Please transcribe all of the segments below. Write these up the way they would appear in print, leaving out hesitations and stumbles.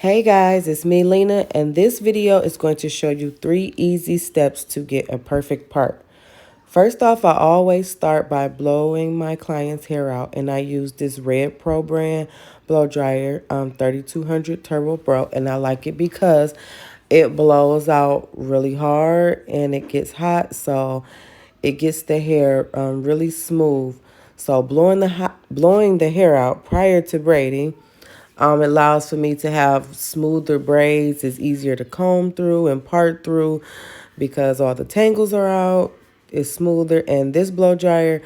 Hey guys, it's me, Lena, and this video is going to show you 3 easy steps to get a perfect part. First off, I always start by blowing my client's hair out, and I use this Red Pro brand blow dryer, 3200 Turbo Pro, and I like it because it blows out really hard and it gets hot, so it gets the hair really smooth. So blowing the hair out prior to braiding it allows for me to have smoother braids. It's easier to comb through and part through because all the tangles are out. It's smoother, and this blow dryer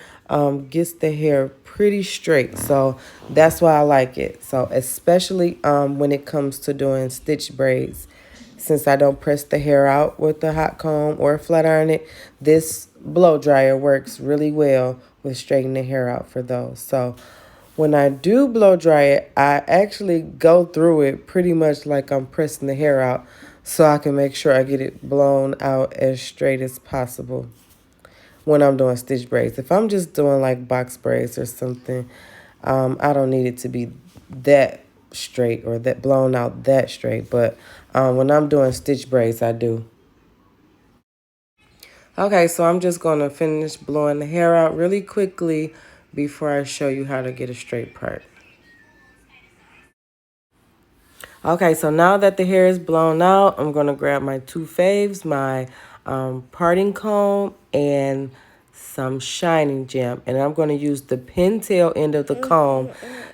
gets the hair pretty straight. So that's why I like it. So especially when it comes to doing stitch braids. Since I don't press the hair out with a hot comb or flat iron it, this blow dryer works really well with straightening the hair out for those. So when I do blow dry it, I actually go through it pretty much like I'm pressing the hair out so I can make sure I get it blown out as straight as possible when I'm doing stitch braids. If I'm just doing like box braids or something, I don't need it to be that straight or that blown out that straight. But when I'm doing stitch braids, I do. Okay, so I'm just going to finish blowing the hair out really quickly before I show you how to get a straight part. Okay, so now that the hair is blown out, I'm going to grab my 2 faves, my parting comb, and some shining gem. And I'm going to use the pintail end of the comb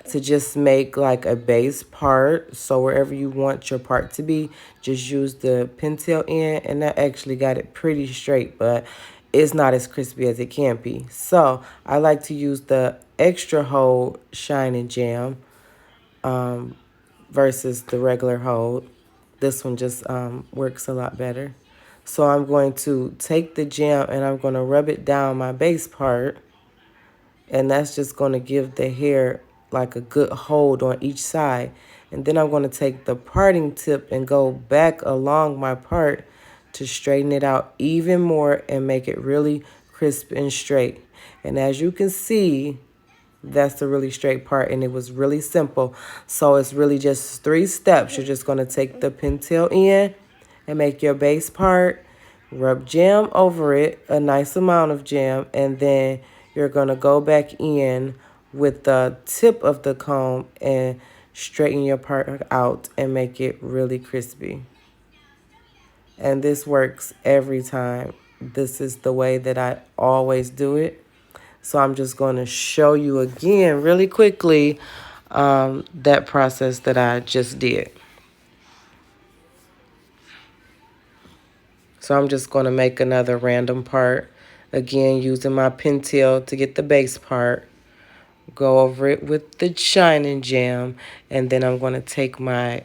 to just make like a base part. So wherever you want your part to be, just use the pintail end. And I actually got it pretty straight, but it's not as crispy as it can be. So I like to use the extra hold shining gem versus the regular hold. This one just works a lot better. So I'm going to take the gem and I'm going to rub it down my base part. And that's just going to give the hair like a good hold on each side. And then I'm going to take the parting tip and go back along my part to straighten it out even more and make it really crisp and straight. And as you can see, that's the really straight part, and it was really simple. So it's really just 3 steps. You're just going to take the pintail in and make your base part, rub jam over it, a nice amount of jam, and then you're going to go back in with the tip of the comb and straighten your part out and make it really crispy. And this works every time. This is the way that I always do it. So I'm just going to show you again really quickly that process that I just did. So I'm just going to make another random part. Again, using my pintail to get the base part. Go over it with the shining gem. And then I'm going to take my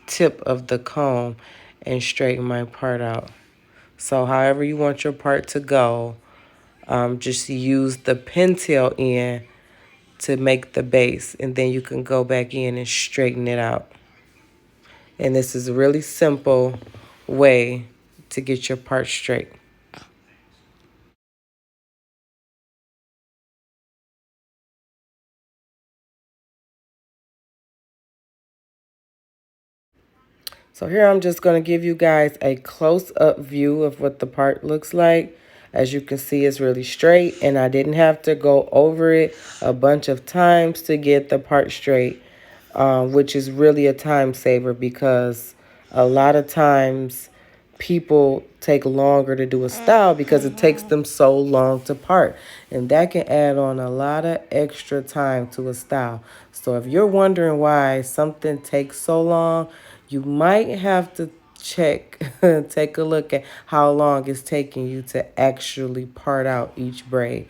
tip of the comb and straighten my part out. So however you want your part to go, just use the pintail end to make the base, and then you can go back in and straighten it out. And this is a really simple way to get your part straight. So here I'm just going to give you guys a close-up view of what the part looks like. As you can see, it's really straight, and I didn't have to go over it a bunch of times to get the part straight, which is really a time saver because a lot of times people take longer to do a style because it takes them so long to part. And that can add on a lot of extra time to a style. So if you're wondering why something takes so long, you might have to check, take a look at how long it's taking you to actually part out each braid.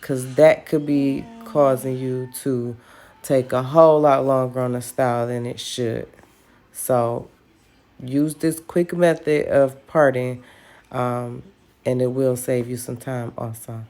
Because that could be causing you to take a whole lot longer on a style than it should. So use this quick method of parting, and it will save you some time also.